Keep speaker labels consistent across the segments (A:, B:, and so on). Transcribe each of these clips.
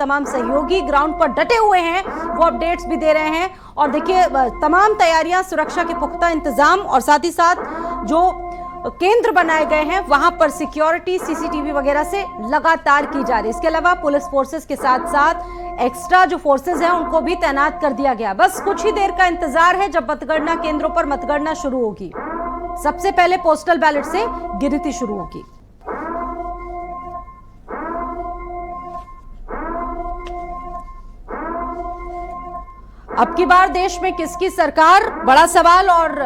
A: तमाम सहयोगी ग्राउंड पर डटे हुए हैं, वो अपडेट्स भी दे रहे हैं। और देखिए तमाम तैयारियां, सुरक्षा के पुख्ता इंतजाम और साथ ही साथ जो केंद्र बनाए गए हैं वहां पर सिक्योरिटी सीसीटीवी वगैरह से लगातार की जा रही है। इसके अलावा पुलिस फोर्सेस के साथ साथ एक्स्ट्रा जो फोर्सेस हैं उनको भी तैनात कर दिया गया। बस कुछ ही देर का इंतजार है जब मतगणना केंद्रों पर मतगणना शुरू होगी। सबसे पहले पोस्टल बैलेट से गिनती शुरू होगी। अब की बार देश में किसकी सरकार, बड़ा सवाल। और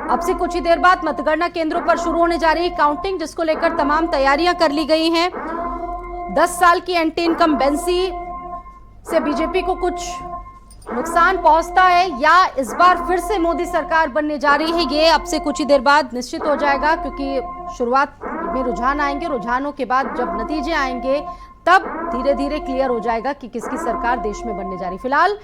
A: अब से कुछ ही देर बाद मतगणना केंद्रों पर शुरू होने जा रही है काउंटिंग, जिसको लेकर तमाम तैयारियां कर ली गई हैं। 10 साल की एंटी इनकम्बेंसी से बीजेपी को कुछ नुकसान पहुंचता है या इस बार फिर से मोदी सरकार बनने जा रही है, ये अब से कुछ ही देर बाद निश्चित हो जाएगा। क्योंकि शुरुआत में रुझान आएंगे, रुझानों के बाद जब नतीजे आएंगे तब धीरे धीरे क्लियर हो जाएगा कि किसकी सरकार देश में बनने जा रही। फिलहाल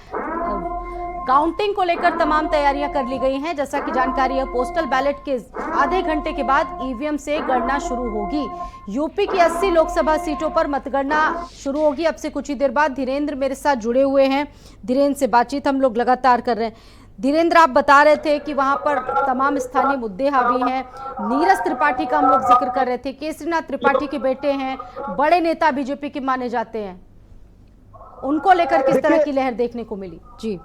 A: काउंटिंग को लेकर तमाम तैयारियां कर ली गई हैं। जैसा कि जानकारी है, पोस्टल बैलेट के आधे घंटे के बाद ईवीएम से गणना शुरू होगी। यूपी की 80 लोकसभा सीटों पर मतगणना शुरू होगी अब से कुछ ही देर बाद। धीरेन्द्र मेरे साथ जुड़े हुए हैं, धीरेन्द्र से बातचीत हम लोग लगातार कर रहे हैं। धीरेन्द्र, आप बता रहे थे कि वहां पर तमाम स्थानीय मुद्दे हावी हैं। नीरज त्रिपाठी का हम लोग जिक्र कर रहे थे, केसरीनाथ त्रिपाठी के बेटे हैं, बड़े नेता बीजेपी के माने जाते हैं, उनको लेकर किस तरह की लहर देखने को मिली? जी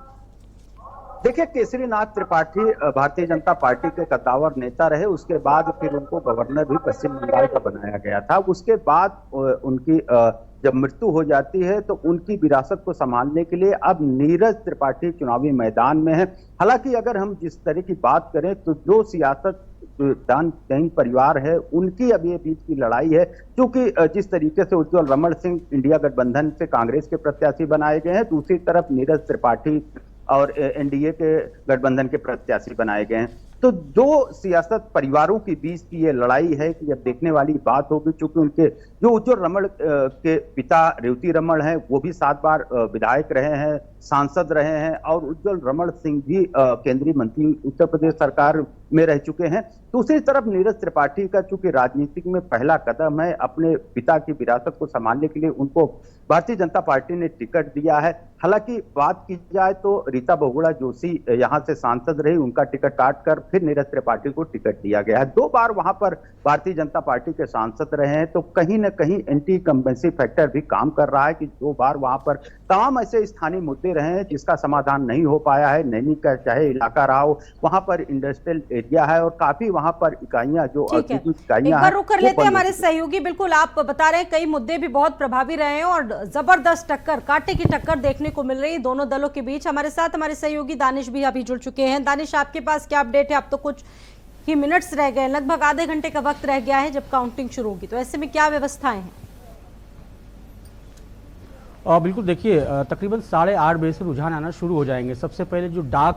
B: देखिए, केसरीनाथ त्रिपाठी भारतीय जनता पार्टी के कद्दावर नेता रहे। उसके बाद फिर उनको गवर्नर भी पश्चिम बंगाल का बनाया गया था। उसके बाद उनकी जब मृत्यु हो जाती है तो उनकी विरासत को संभालने के लिए अब नीरज त्रिपाठी चुनावी मैदान में है। हालांकि अगर हम जिस तरह की बात करें तो जो सियासत दान परिवार है उनकी अब ये बीच की लड़ाई है, क्योंकि जिस तरीके से उज्जवल रमण सिंह इंडिया गठबंधन से कांग्रेस के प्रत्याशी बनाए गए हैं, दूसरी तरफ नीरज त्रिपाठी और एनडीए के गठबंधन के प्रत्याशी बनाए गए हैं। तो जो सियासत परिवारों के बीच की ये लड़ाई है कि अब देखने वाली बात होगी, क्योंकि उनके जो उज्जवल रमण के पिता रेवती रमण हैं वो भी 7 बार विधायक रहे हैं, सांसद रहे हैं, और उज्जवल रमण सिंह भी केंद्रीय मंत्री उत्तर प्रदेश सरकार में रह चुके हैं। दूसरी तरफ नीरज त्रिपाठी का चूंकि राजनीतिक में पहला कदम है, अपने पिता की विरासत को संभालने के लिए उनको भारतीय जनता पार्टी ने टिकट दिया है। हालांकि बात की जाए तो रीता बहुगुणा जोशी यहां से सांसद रही, उनका टिकट काटकर फिर नीरज त्रिपाठी को टिकट दिया गया है। 2 बार वहां पर भारतीय जनता पार्टी के सांसद रहे हैं, तो कहीं ना कहीं एंटी इनकम्बेंसी फैक्टर भी काम कर रहा है कि 2 बार वहां पर तमाम ऐसे स्थानीय मुद्दे रहे हैं जिसका समाधान नहीं हो पाया है। नैनी का चाहे इलाका रहा हो, वहां पर इंडस्ट्रियल एरिया है और काफी वहां पर इकाइयां जो औद्योगिक इकाइयां
A: हैं। रुक कर लेते हैं हमारे सहयोगी। बिल्कुल आप बता रहे हैं कई मुद्दे भी बहुत प्रभावी रहे हैं और जबरदस्त टक्कर, कांटे की टक्कर देखने को मिल रही है दोनों दलों के बीच। हमारे साथ हमारे सहयोगी दानिश भी अभी जुड़ चुके हैं। दानिश, आपके पास क्या अपडेट है? अब तो कुछ ही मिनट्स रह गए, लगभग आधे घंटे का वक्त रह गया है जब काउंटिंग शुरू होगी, तो ऐसे में क्या व्यवस्थाएं हैं?
C: बिल्कुल, देखिए तकरीबन 8:30 बजे से रुझान आना शुरू हो जाएंगे। सबसे पहले जो डाक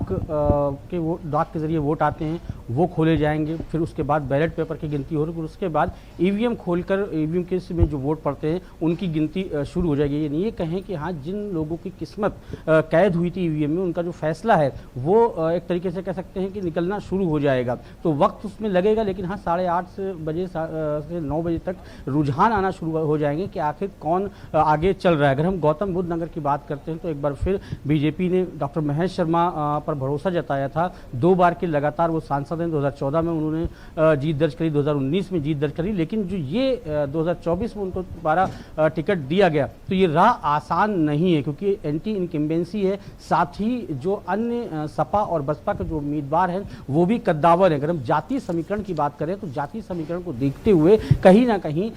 C: के जरिए वोट आते हैं वो खोले जाएंगे, फिर उसके बाद बैलेट पेपर की गिनती होगी, फिर उसके बाद ईवीएम खोलकर ईवीएम के में जो वोट पड़ते हैं उनकी गिनती शुरू हो जाएगी। ये नहीं कहें कि हाँ, जिन लोगों की किस्मत कैद हुई थी ईवीएम में उनका जो फैसला है वो एक तरीके से कह सकते हैं कि निकलना शुरू हो जाएगा, तो वक्त उसमें लगेगा। लेकिन हाँ, 8:30 बजे से 9 बजे तक रुझान आना शुरू हो जाएंगे कि आखिर कौन आगे चल रहा है। अगर हम गौतम बुद्ध नगर की बात करते हैं तो एक बार फिर बीजेपी ने डॉक्टर महेश शर्मा पर भरोसा जताया था। 2 बार के लगातार वो सांसद हैं। 2014 में उन्होंने जीत दर्ज करी, 2019 में जीत दर्ज करी, लेकिन जो ये 2024 में उनको दोबारा टिकट दिया गया, तो ये राह आसान नहीं है क्योंकि एंटी इनकम्बेंसी है। साथ ही जो अन्य सपा और बसपा के जो उम्मीदवार हैं वो भी कद्दावर हैं। अगर हम जातीय समीकरण की बात करें तो जातीय समीकरण को देखते हुए कहीं ना कहीं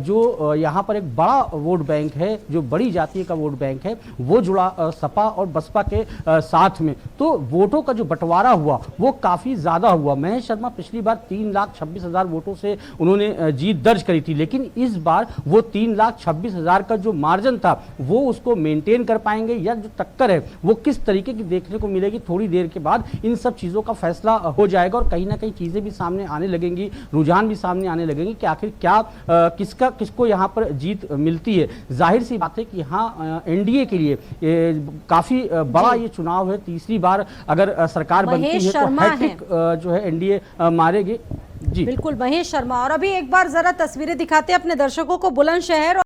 C: जो यहाँ पर एक बड़ा वोट बैंक है, जो बड़ी जातीय का वोट बैंक है, वो जुड़ा सपा और बसपा के साथ में, तो वोटों का जो बंटवारा हुआ वो काफी ज्यादा हुआ। महेश शर्मा पिछली बार 3,26,000 वोटों से उन्होंने जीत दर्ज करी थी, लेकिन इस बार वो 3,26,000 का जो मार्जिन था वो उसको मेंटेन कर पाएंगे या जो टक्कर है वो किस तरीके की देखने को मिलेगी, थोड़ी देर के बाद इन सब चीजों का फैसला हो जाएगा और कहीं ना कहीं चीजें भी सामने आने लगेंगी, रुझान भी सामने आने लगेंगे कि आखिर क्या किसको यहाँ पर जीत मिलती है। जाहिर सी बात है कि यहाँ एनडीए के लिए काफी बड़ा ये चुनाव है। तीसरी बार अगर सरकार बनती है तो हैट्रिक जो है एनडीए मारेगी। जी
A: बिल्कुल, महेश शर्मा। और अभी एक बार जरा तस्वीरें दिखाते हैं अपने दर्शकों को बुलंदशहर